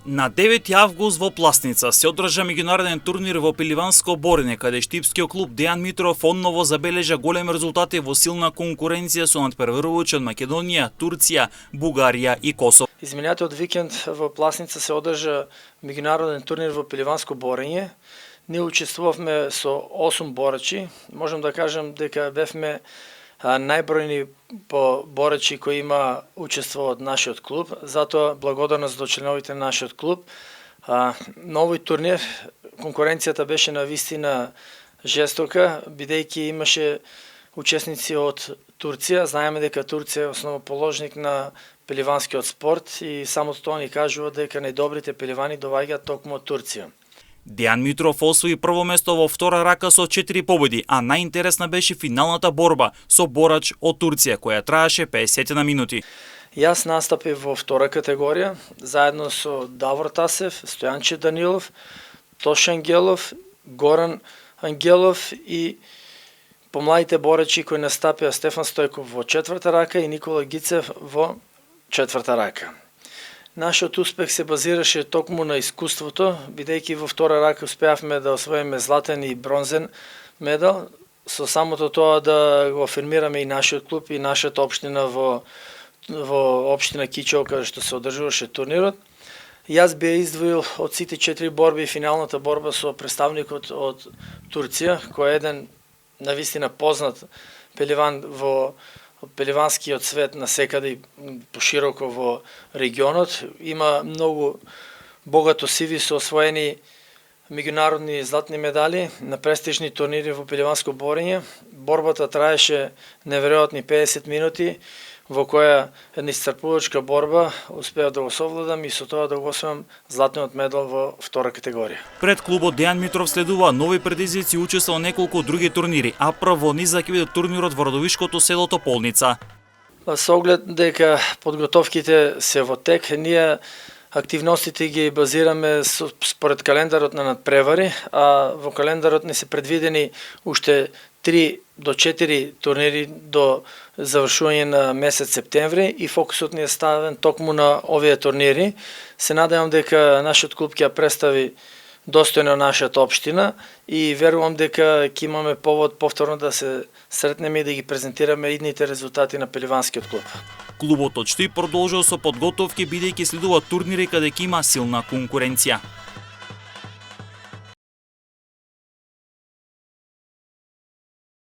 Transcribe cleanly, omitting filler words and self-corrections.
На 9 август во Пласница се одржа меѓународен турнир во Пеливанско борење, каде штипскиот клуб Дејан Митров онново забележа големи резултати во силна конкуренција со натпреварувачи од Македонија, Турција, Бугарија и Косово. Изминатиот викенд во Пласница се одржа меѓународен турнир во Пеливанско борење. Ние учествувавме со 8 борачи. Можам да кажам дека бевме најбројни по борачи кои има учество од нашиот клуб, затоа благодарност до членовите на нашиот клуб. На овој турнир конкуренцијата беше на вистина жестока, бидејќи имаше учесници од Турција. Знаеме дека Турција е основоположник на пеливанскиот спорт и самото тоа ни кажува дека најдобрите пеливани доаѓаат токму од Турција. Дејан Митров освои прво место во втора рака со 4 победи, а најинтересна беше финалната борба со борач од Турција, која траеше 50 на минути. Јас настапив во втора категорија, заедно со Давор Тасев, Стојанче Данилов, Тоше Ангелов, Горан Ангелов и помладите борачи кои настапија Стефан Стојков во четврта рака и Никола Гицев во четврта рака. Нашиот успех се базираше токму на искуството, бидејќи во втора рака успеавме да освоиме златен и бронзен медал, со самото тоа да го афирмираме и нашиот клуб и нашата општина во општина Кичево, каде што се одржуваше турнирот. Јас би издвоил од сите 4 борби финалната борба со представникот од Турција, кој е еден навистина познат пеливан во пеливанскиот свет насекаде и пошироко во регионот. Има многу богато сиви со освоени меѓународни златни медали на престижни турнири во пеливанско борење. Борбата траеше неверојатни 50 минути, во која една исцрпувачка борба успеав да го совладам и со тоа да го освојам златниот медал во втора категорија. Пред клубот Дејан Митров следува нови предизвици и учества во неколку други турнири, а прво низ ќе биде турнирот во родовишкото село Тополница. Со оглед дека подготовките се во тек, ние активностите ги базираме според календарот на надпревари, а во календарот не се предвидени уште 3 до 4 турнири до завршување на месец септември и фокусот ни е ставен токму на овие турнири. Се надевам дека нашиот клуб ќе ја представи достојно нашата општина и верувам дека ќе имаме повод повторно да се сретнеме и да ги презентираме идните резултати на пеливанскиот клуб. Клубот од Штип продолжува со подготовки бидејќи следуваат турнири каде ќе има силна конкуренција.